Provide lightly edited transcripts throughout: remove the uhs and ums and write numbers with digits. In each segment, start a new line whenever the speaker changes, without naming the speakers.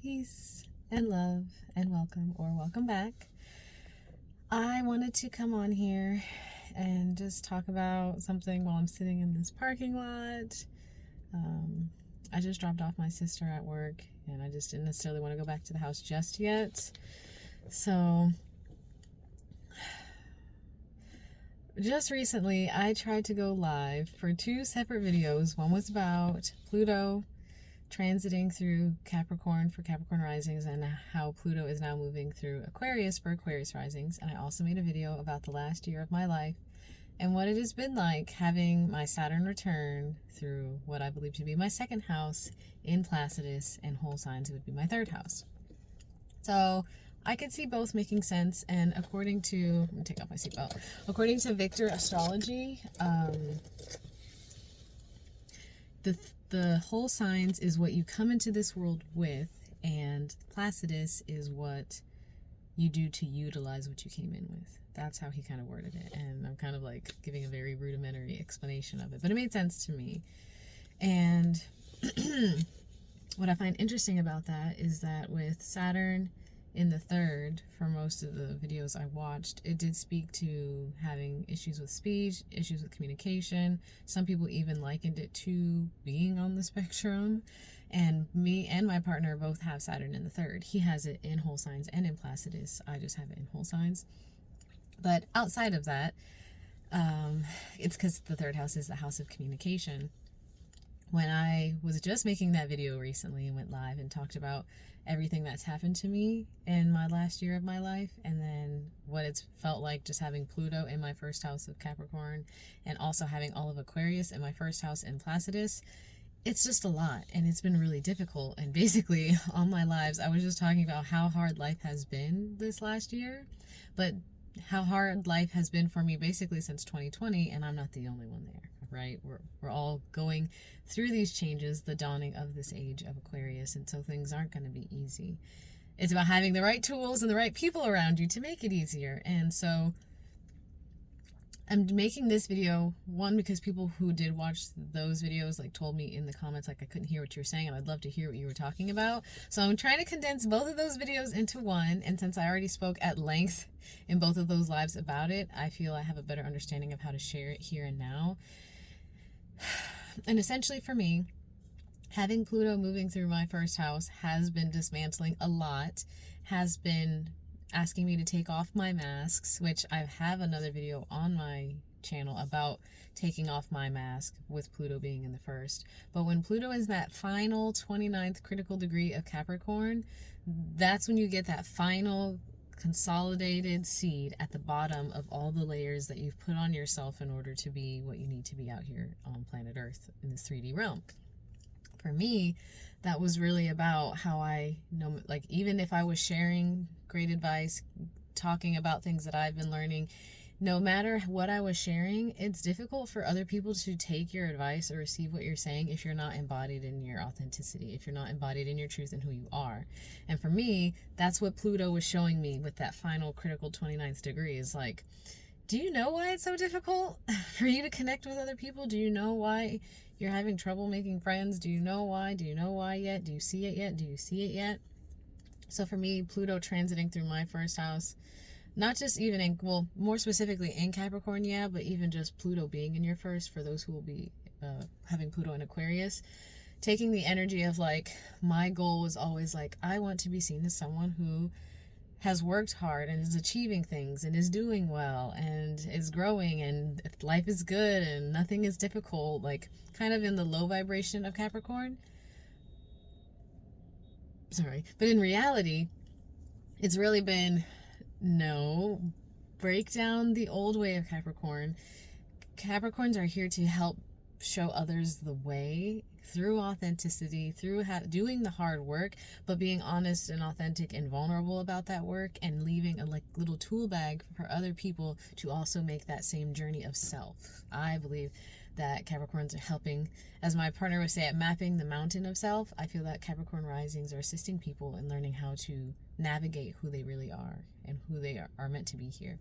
Peace and love and welcome back. I wanted to come on here and just talk about something while I'm sitting in this parking lot. I just dropped off my sister at work and I just didn't necessarily want to go back to the house just yet. So just recently I tried to go live for 2 separate videos. One was about Pluto transiting through Capricorn for Capricorn risings and how Pluto is now moving through Aquarius for Aquarius risings. And I also made a video about the last year of my life and what it has been like having my Saturn return through what I believe to be my second house in Placidus, and whole signs it would be my third house. So I could see both making sense, and according to, let me take off my seatbelt, according to Victor astrology, the whole signs is what you come into this world with, and Placidus is what you do to utilize what you came in with. That's how he kind of worded it, and I'm kind of like giving a very rudimentary explanation of it, but it made sense to me. And what I find interesting about that is that with Saturn in the third, for most of the videos I watched, it did speak to having issues with speech, issues with communication. Some people even likened it to being on the spectrum. And me and my partner both have Saturn in the third. He has it in whole signs and in Placidus. I just have it in whole signs. But outside of that, it's because the third house is the house of communication. When I was just making that video recently and went live and talked about everything that's happened to me in my last year of my life, and then what it's felt like just having Pluto in my first house of Capricorn and also having all of Aquarius in my first house in Placidus, it's just a lot, and it's been really difficult. And basically on my lives, I was just talking about how hard life has been this last year, but how hard life has been for me basically since 2020, and I'm not the only one there, right? We're all going through these changes, the dawning of this age of Aquarius, and so things aren't going to be easy. It's about having the right tools and the right people around you to make it easier. And so I'm making this video, one, because people who did watch those videos like told me in the comments like I couldn't hear what you were saying, and I'd love to hear what you were talking about. So I'm trying to condense both of those videos into one, and since I already spoke at length in both of those lives about it, I feel I have a better understanding of how to share it here and now. And essentially for me, having Pluto moving through my first house has been dismantling a lot, has been asking me to take off my masks, which I have another video on my channel about taking off my mask with Pluto being in the first. But when Pluto is that final 29th critical degree of Capricorn, that's when you get that final consolidated seed at the bottom of all the layers that you've put on yourself in order to be what you need to be out here on planet Earth in this 3D realm. For me, that was really about how I know, like, even if I was sharing great advice, talking about things that I've been learning, no matter what I was sharing, it's difficult for other people to take your advice or receive what you're saying if you're not embodied in your authenticity, if you're not embodied in your truth and who you are. And for me, that's what Pluto was showing me with that final critical 29th degree, is like, do you know why it's so difficult for you to connect with other people? Do you know why you're having trouble making friends? Do you know why? Do you know why yet? Do you see it yet? Do you see it yet? So for me, Pluto transiting through my first house, not just even in, well, more specifically in Capricorn, yeah, but even just Pluto being in your first, for those who will be having Pluto in Aquarius, taking the energy of like, my goal was always like, I want to be seen as someone who has worked hard and is achieving things and is doing well and is growing and life is good and nothing is difficult, like kind of in the low vibration of Capricorn. Sorry, but in reality, it's really been, no, break down the old way of Capricorn. Capricorns are here to help show others the way through authenticity, through doing the hard work, but being honest and authentic and vulnerable about that work, and leaving a like little tool bag for other people to also make that same journey of self. I believe that Capricorns are helping, as my partner would say, at mapping the mountain of self. I feel that Capricorn risings are assisting people in learning how to navigate who they really are and who they are meant to be here.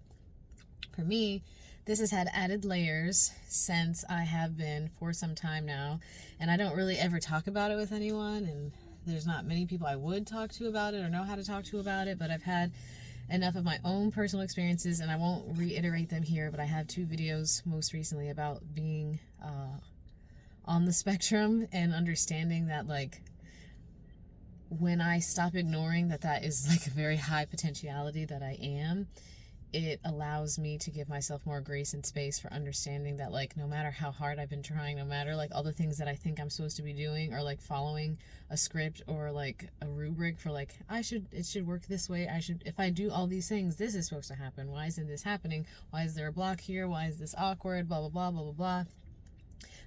For me, this has had added layers since I have been for some time now, and I don't really ever talk about it with anyone, and There's not many people I would talk to about it or know how to talk to about it, but I've had enough of my own personal experiences, and I won't reiterate them here, but I have 2 videos most recently about being on the spectrum and understanding that, like, when I stop ignoring that is like a very high potentiality that I am, it allows me to give myself more grace and space for understanding that, like, no matter how hard I've been trying, no matter like all the things that I think I'm supposed to be doing, or like following a script or like a rubric for like, it should work this way, if I do all these things, this is supposed to happen. Why isn't this happening? Why is there a block here? Why is this awkward? Blah, blah, blah, blah, blah, blah.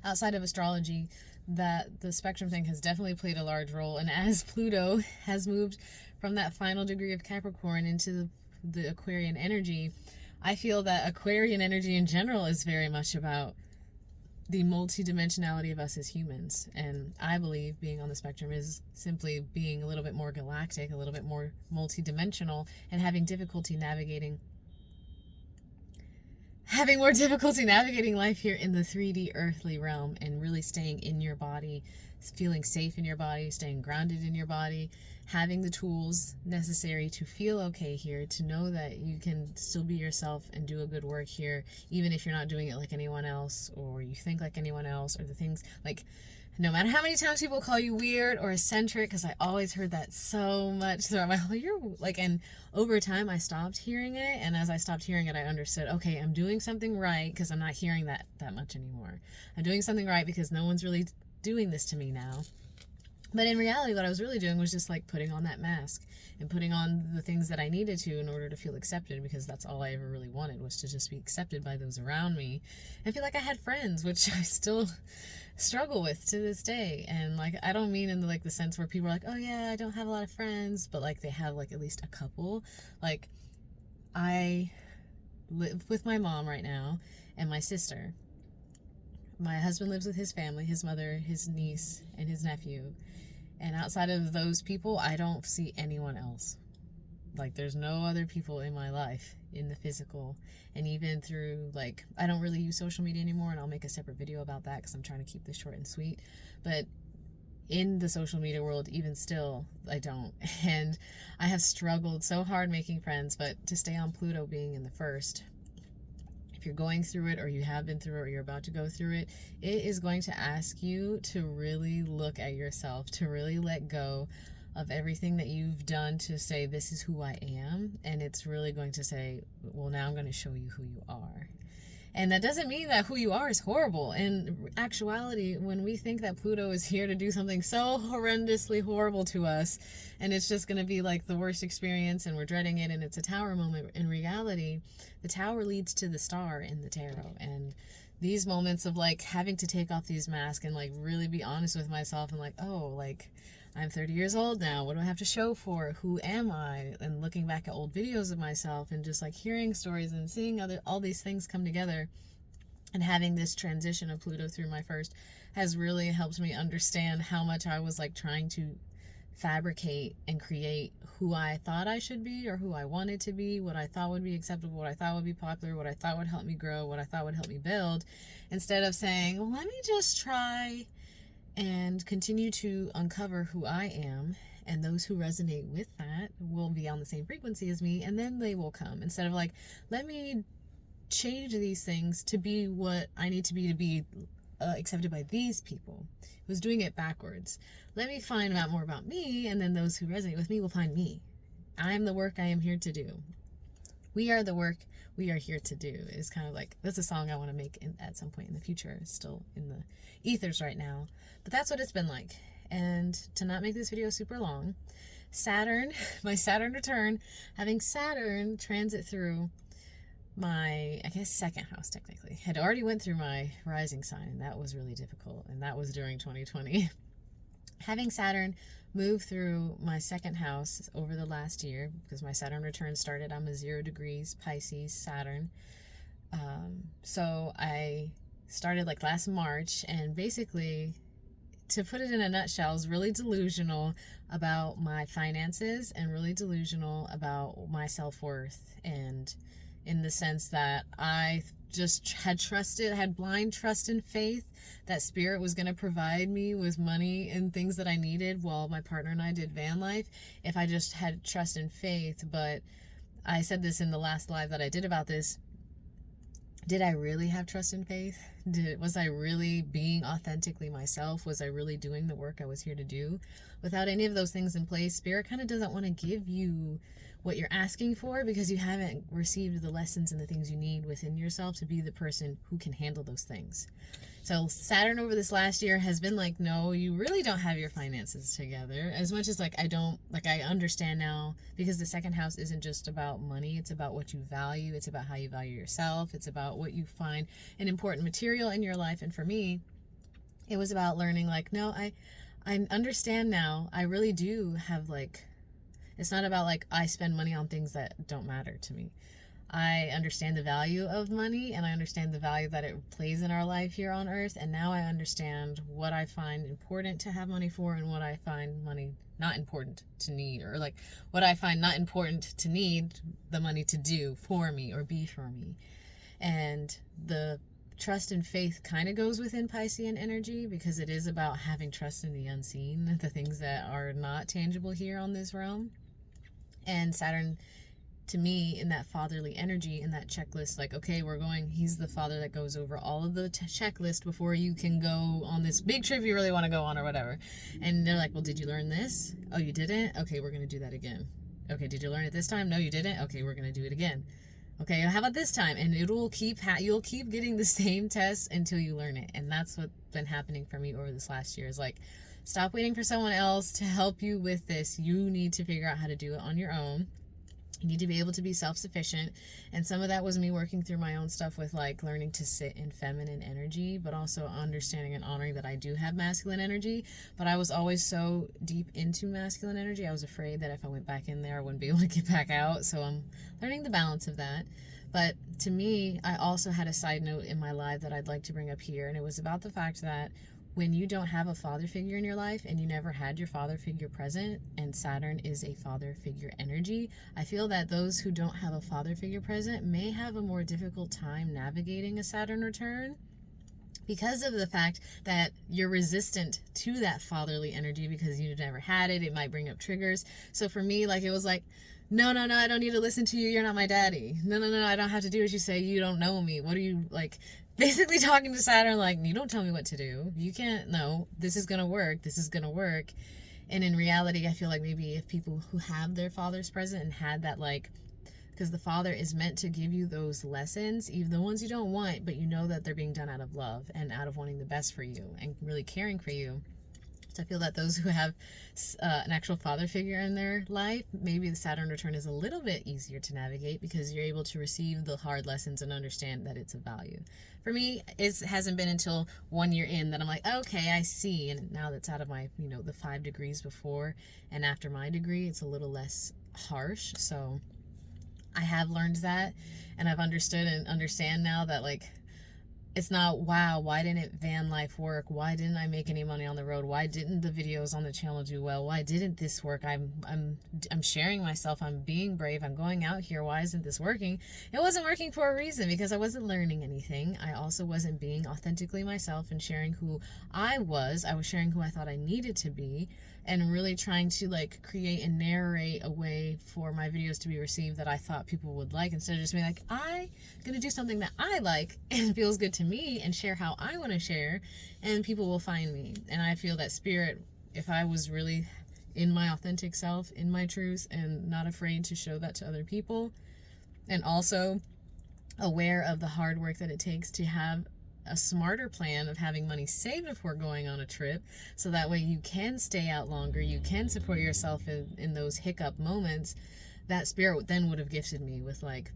Outside of astrology, that the spectrum thing has definitely played a large role. And as Pluto has moved from that final degree of Capricorn into the Aquarian energy, I feel that Aquarian energy in general is very much about the multidimensionality of us as humans. And I believe being on the spectrum is simply being a little bit more galactic, a little bit more multidimensional, and having more difficulty navigating life here in the 3D earthly realm, and really staying in your body, feeling safe in your body, staying grounded in your body, having the tools necessary to feel okay here, to know that you can still be yourself and do a good work here, even if you're not doing it like anyone else, or you think like anyone else, or the things like, no matter how many times people call you weird or eccentric, because I always heard that so much throughout my whole year, like, and over time I stopped hearing it, and as I stopped hearing it, I understood, okay, I'm doing something right, because I'm not hearing that much anymore. I'm doing something right because no one's really doing this to me now. But in reality, what I was really doing was just like putting on that mask and putting on the things that I needed to in order to feel accepted, because that's all I ever really wanted, was to just be accepted by those around me and feel like I had friends, which I still struggle with to this day. And like, I don't mean in the sense where people are like, oh yeah, I don't have a lot of friends, but like they have like at least a couple. Like, I live with my mom right now and my sister. My husband lives with his family, his mother, his niece, and his nephew. And outside of those people, I don't see anyone else. Like, there's no other people in my life in the physical. And even through, like, I don't really use social media anymore, and I'll make a separate video about that because I'm trying to keep this short and sweet. But in the social media world, even still, I don't. And I have struggled so hard making friends, but to stay on Pluto being in the first, if you're going through it, or you have been through it, or you're about to go through it, it is going to ask you to really look at yourself, to really let go of everything that you've done to say, this is who I am. And it's really going to say, well, now I'm going to show you who you are. And that doesn't mean that who you are is horrible. In actuality, when we think that Pluto is here to do something so horrendously horrible to us, and it's just going to be like the worst experience, and we're dreading it, and it's a tower moment, in reality, the tower leads to the star in the tarot. And these moments of like having to take off these masks and like really be honest with myself, and like, oh, like, I'm 30 years old now. What do I have to show for? Who am I? And looking back at old videos of myself and just like hearing stories and seeing all these things come together, and having this transition of Pluto through my first has really helped me understand how much I was like trying to fabricate and create who I thought I should be, or who I wanted to be, what I thought would be acceptable, what I thought would be popular, what I thought would help me grow, what I thought would help me build, instead of saying, well, let me just try and continue to uncover who I am, and those who resonate with that will be on the same frequency as me, and then they will come. Instead of like, let me change these things to be what I need to be accepted by these people. It was doing it backwards. Let me find out more about me, and then those who resonate with me will find me. I am the work I am here to do. We are the work we are here to do. Is kind of like, that's a song I want to make at some point in the future. It's still in the ethers right now, but that's what it's been like. And to not make this video super long, Saturn, my Saturn return, having Saturn transit through my, I guess, second house, technically, had already went through my rising sign, and that was really difficult, and that was during 2020. Having Saturn move through my second house over the last year, because my Saturn return started, I'm a 0 degrees Pisces Saturn. So I started like last March, and basically, to put it in a nutshell, I was really delusional about my finances, and really delusional about my self-worth, and in the sense that I just had blind trust and faith that spirit was going to provide me with money and things that I needed while my partner and I did van life, if I just had trust and faith. But I said this in the last live that I did about this. Did I really have trust and faith? Was I really being authentically myself? Was I really doing the work I was here to do? Without any of those things in place, spirit kind of doesn't want to give you what you're asking for because you haven't received the lessons and the things you need within yourself to be the person who can handle those things. So Saturn over this last year has been like, no, you really don't have your finances together. As much as like, I understand now, because the second house isn't just about money. It's about what you value. It's about how you value yourself. It's about what you find an important material in your life. And for me, it was about learning like, no, I understand now. I really do have like, it's not about like, I spend money on things that don't matter to me. I understand the value of money, and I understand the value that it plays in our life here on earth. And now I understand what I find important to have money for and what I find money not important to need, or like what I find not important to need the money to do for me or be for me. And the trust and faith kind of goes within Piscean energy because it is about having trust in the unseen, the things that are not tangible here on this realm. And Saturn, to me, in that fatherly energy, in that checklist, like, okay, he's the father that goes over all of the checklist before you can go on this big trip you really want to go on or whatever. And they're like, well, did you learn this? Oh, you didn't? Okay, we're going to do that again. Okay, did you learn it this time? No, you didn't? Okay, we're going to do it again. Okay, how about this time? And you'll keep getting the same test until you learn it. And that's what's been happening for me over this last year, is like, stop waiting for someone else to help you with this. You need to figure out how to do it on your own. You need to be able to be self-sufficient. And some of that was me working through my own stuff with like learning to sit in feminine energy, but also understanding and honoring that I do have masculine energy. But I was always so deep into masculine energy, I was afraid that if I went back in there, I wouldn't be able to get back out. So I'm learning the balance of that. But to me, I also had a side note in my life that I'd like to bring up here. And it was about the fact that when you don't have a father figure in your life and you never had your father figure present, and Saturn is a father figure energy, I feel that those who don't have a father figure present may have a more difficult time navigating a Saturn return because of the fact that you're resistant to that fatherly energy because you never had it. It might bring up triggers. So for me, like, it was like, no, I don't need to listen to you. You're not my daddy. No, I don't have to do what you say. You don't know me. What are you, like, basically talking to Saturn like, you don't tell me what to do. You can't, no, this is going to work. This is going to work. And in reality, I feel like maybe if people who have their fathers present and had that, like, because the father is meant to give you those lessons, even the ones you don't want, but you know that they're being done out of love and out of wanting the best for you and really caring for you. So I feel that those who have an actual father figure in their life, maybe the Saturn return is a little bit easier to navigate because you're able to receive the hard lessons and understand that it's of value. For me, it hasn't been until 1 year in that I'm like, okay, I see. And now that's out of my, the 5 degrees before and after my degree, it's a little less harsh. So I have learned that, and I've understood and understand now that, like, it's not, wow, why didn't van life work? Why didn't I make any money on the road? Why didn't the videos on the channel do well? Why didn't this work? I'm sharing myself. I'm being brave. I'm going out here. Why isn't this working? It wasn't working for a reason, because I wasn't learning anything. I also wasn't being authentically myself and sharing who I was. I was sharing who I thought I needed to be, and really trying to, like, create and narrate a way for my videos to be received that I thought people would like, instead of just being like, I'm gonna do something that I like and feels good to me and share how I want to share, and people will find me. And I feel that spirit, if I was really in my authentic self, in my truth, and not afraid to show that to other people, and also aware of the hard work that it takes to have a smarter plan of having money saved before going on a trip, so that way you can stay out longer, you can support yourself in those hiccup moments, that spirit then would have gifted me with, like,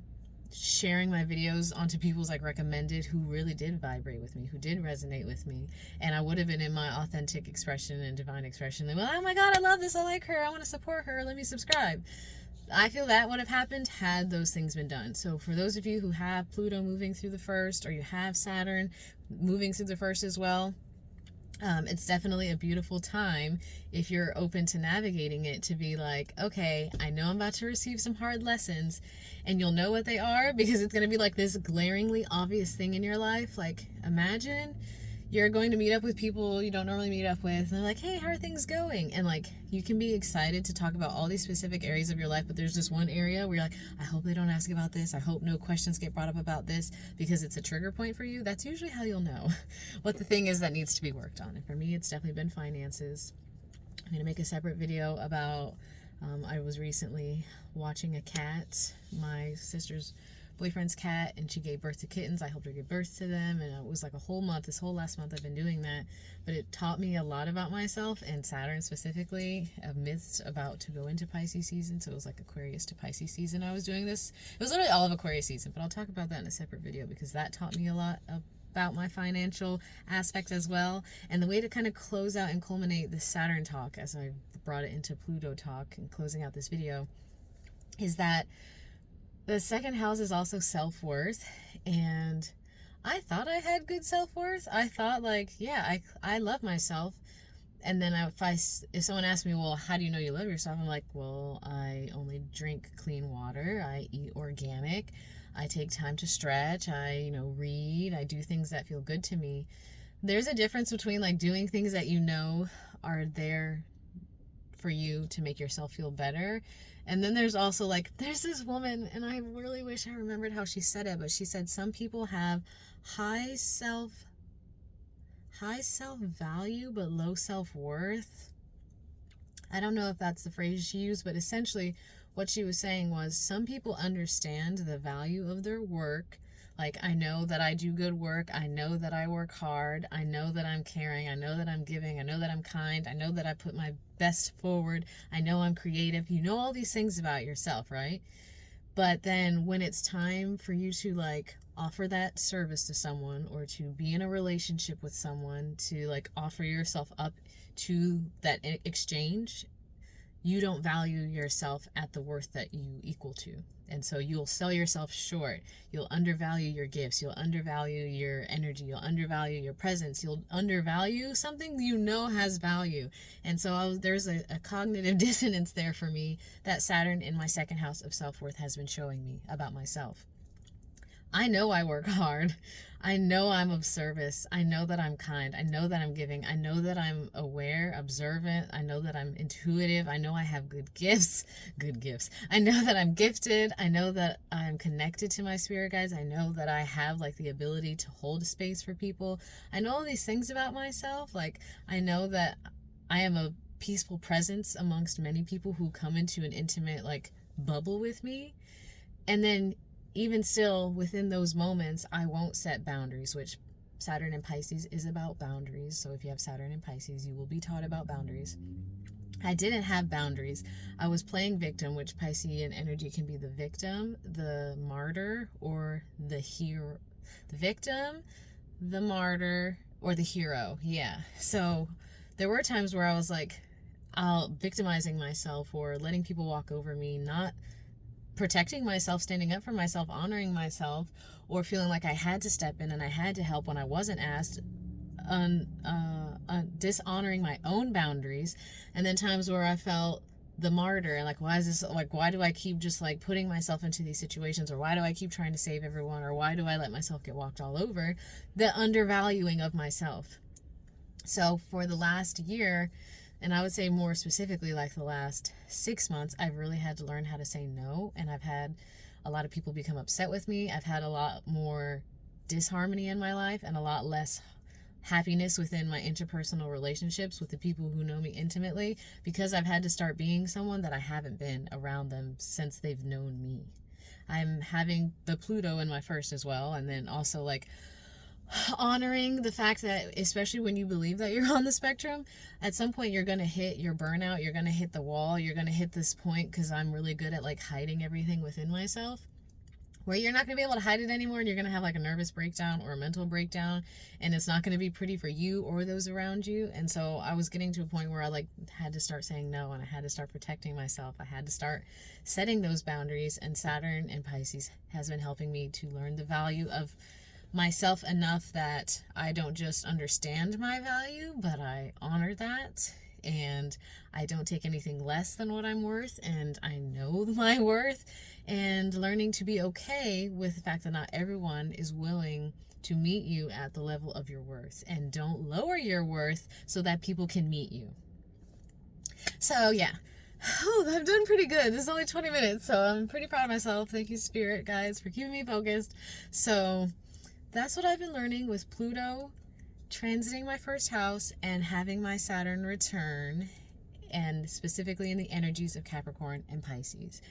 sharing my videos onto people's, like, recommended, who really did vibrate with me, who did resonate with me, and I would have been in my authentic expression and divine expression. They were, oh my god, I love this, I like her, I want to support her, let me subscribe. I feel that would have happened had those things been done. So for those of you who have Pluto moving through the first, or you have Saturn moving through the first as well, It's definitely a beautiful time if you're open to navigating it, to be like, okay, I know I'm about to receive some hard lessons, and you'll know what they are because it's going to be like this glaringly obvious thing in your life. Like, imagine you're going to meet up with people you don't normally meet up with, and they're like, hey, how are things going? And like, you can be excited to talk about all these specific areas of your life, but there's this one area where you're like, I hope they don't ask about this, I hope no questions get brought up about this, because it's a trigger point for you. That's usually how you'll know what the thing is that needs to be worked on. And for me, it's definitely been finances. I'm going to make a separate video about, I was recently watching a cat, my sister's boyfriend's cat, and she gave birth to kittens. I helped her give birth to them, and it was like a whole month. This whole last month I've been doing that, but it taught me a lot about myself and Saturn specifically, amidst about to go into Pisces season. So it was like Aquarius to Pisces season I was doing this. It was literally all of Aquarius season, but I'll talk about that in a separate video because that taught me a lot about my financial aspect as well. And the way to kind of close out and culminate the Saturn talk, as I brought it into Pluto talk and closing out this video, is that the second house is also self-worth. And I thought I had good self-worth. I thought, like, yeah, I love myself. And then if someone asks me, well, how do you know you love yourself? I'm like, well, I only drink clean water. I eat organic. I take time to stretch. I, read. I do things that feel good to me. There's a difference between like doing things that you know are there for you to make yourself feel better. And then there's also like, there's this woman, and I really wish I remembered how she said it, but she said some people have high self-value but low self-worth. I don't know if that's the phrase she used, but essentially what she was saying was some people understand the value of their work. Like, I know that I do good work. I know that I work hard. I know that I'm caring. I know that I'm giving. I know that I'm kind. I know that I put my best forward. I know I'm creative. You know all these things about yourself, right? But then when it's time for you to like offer that service to someone, or to be in a relationship with someone, to like offer yourself up to that exchange, you don't value yourself at the worth that you equal to. And so you'll sell yourself short. You'll undervalue your gifts. You'll undervalue your energy. You'll undervalue your presence. You'll undervalue something you know has value. And so there's a cognitive dissonance there for me that Saturn in my second house of self-worth has been showing me about myself. I know I work hard. I know I'm of service. I know that I'm kind. I know that I'm giving. I know that I'm aware, observant. I know that I'm intuitive. I know I have good gifts. I know that I'm gifted. I know that I'm connected to my spirit guides. I know that I have like the ability to hold space for people. I know all these things about myself. Like, I know that I am a peaceful presence amongst many people who come into an intimate like bubble with me. And then even still, within those moments, I won't set boundaries, which Saturn in Pisces is about boundaries. So if you have Saturn in Pisces, you will be taught about boundaries. I didn't have boundaries. I was playing victim, which Piscean energy can be the victim, the martyr, or the hero. The victim, the martyr, or the hero. Yeah. So there were times where I was like, victimizing myself or letting people walk over me, not protecting myself, standing up for myself, honoring myself, or feeling like I had to step in and I had to help when I wasn't asked, dishonoring my own boundaries. And then times where I felt the martyr and like, why do I keep just like putting myself into these situations, or why do I keep trying to save everyone, or why do I let myself get walked all over? The undervaluing of myself. So for the last year, and I would say more specifically like the last 6 months, I've really had to learn how to say no. And I've had a lot of people become upset with me. I've had a lot more disharmony in my life and a lot less happiness within my interpersonal relationships with the people who know me intimately, because I've had to start being someone that I haven't been around them since they've known me. I'm having the Pluto in my first as well. And then also like honoring the fact that, especially when you believe that you're on the spectrum, at some point you're going to hit your burnout, you're going to hit the wall, you're going to hit this point, because I'm really good at like hiding everything within myself, where you're not going to be able to hide it anymore, and you're going to have like a nervous breakdown or a mental breakdown, and it's not going to be pretty for you or those around you. And so I was getting to a point where I like had to start saying no, and I had to start protecting myself. I had to start setting those boundaries, and Saturn and Pisces has been helping me to learn the value of myself enough that I don't just understand my value, but I honor that. And I don't take anything less than what I'm worth, and I know my worth, and learning to be okay with the fact that not everyone is willing to meet you at the level of your worth, and don't lower your worth so that people can meet you. So yeah, I've done pretty good. This is only 20 minutes, so I'm pretty proud of myself. Thank you, Spirit guys, for keeping me focused. So that's what I've been learning with Pluto transiting my first house and having my Saturn return, and specifically in the energies of Capricorn and Pisces.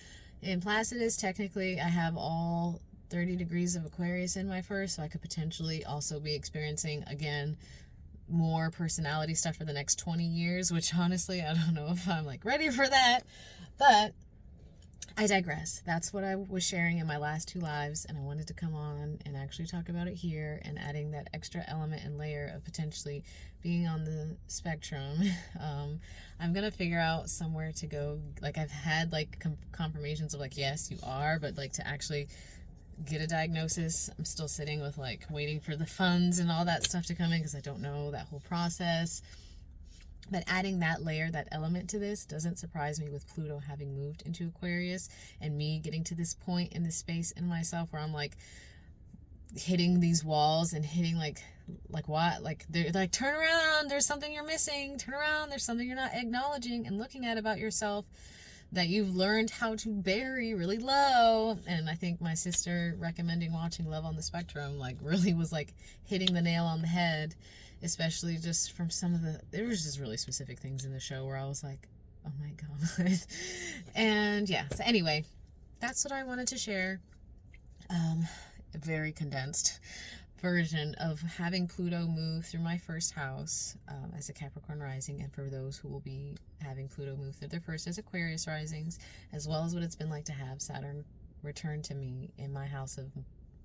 In Placidus, technically, I have all 30 degrees of Aquarius in my first, so I could potentially also be experiencing, again, more personality stuff for the next 20 years, which honestly, I don't know if I'm like ready for that, but I digress. That's what I was sharing in my last 2 lives, and I wanted to come on and actually talk about it here, and adding that extra element and layer of potentially being on the spectrum. I'm gonna figure out somewhere to go. Like, I've had like confirmations of like, yes, you are, but like to actually get a diagnosis, I'm still sitting with like waiting for the funds and all that stuff to come in, because I don't know that whole process. But adding that layer, that element to this, doesn't surprise me with Pluto having moved into Aquarius, and me getting to this point in this space in myself where I'm like hitting these walls and hitting like what? Like they're like, turn around, there's something you're missing. Turn around, there's something you're not acknowledging and looking at about yourself that you've learned how to bury really low. And I think my sister recommending watching Love on the Spectrum like really was like hitting the nail on the head, especially just from some of there was just really specific things in the show where I was like, oh my God. And yeah, so anyway, that's what I wanted to share. A very condensed version of having Pluto move through my first house as a Capricorn rising, and for those who will be having Pluto move through their first as Aquarius risings, as well as what it's been like to have Saturn return to me in my house of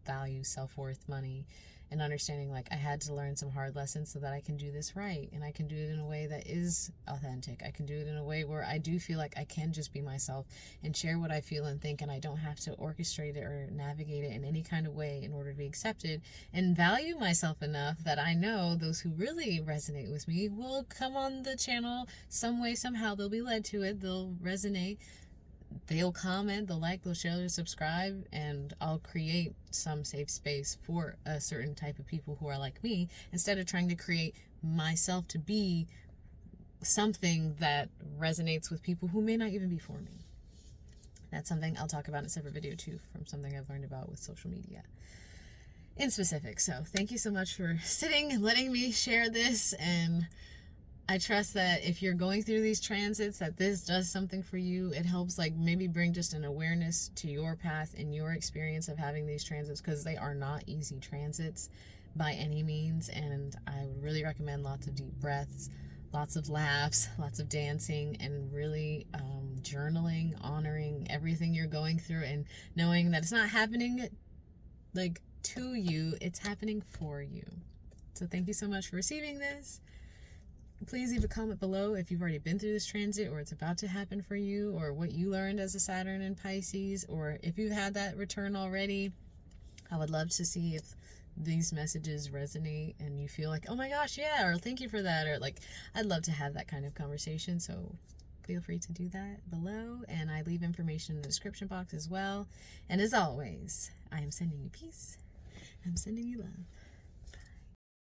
value, self-worth, money, and understanding like I had to learn some hard lessons so that I can do this right, and I can do it in a way that is authentic. I can do it in a way where I do feel like I can just be myself and share what I feel and think, and I don't have to orchestrate it or navigate it in any kind of way in order to be accepted, and value myself enough that I know those who really resonate with me will come on the channel some way, somehow. They'll be led to it, they'll resonate, they'll comment, they'll like, they'll share, they'll subscribe, and I'll create some safe space for a certain type of people who are like me, instead of trying to create myself to be something that resonates with people who may not even be for me. That's something I'll talk about in a separate video too, from something I've learned about with social media in specific. So thank you so much for sitting and letting me share this, and I trust that if you're going through these transits, that this does something for you. It helps like maybe bring just an awareness to your path and your experience of having these transits, because they are not easy transits by any means. And I would really recommend lots of deep breaths, lots of laughs, lots of dancing, and really journaling, honoring everything you're going through, and knowing that it's not happening like to you, it's happening for you. So thank you so much for receiving this. Please leave a comment below if you've already been through this transit, or it's about to happen for you, or what you learned as a Saturn in Pisces, or if you've had that return already. I would love to see if these messages resonate and you feel like, oh my gosh, yeah, or thank you for that, or like, I'd love to have that kind of conversation. So feel free to do that below, and I leave information in the description box as well. And as always, I am sending you peace. I'm sending you love.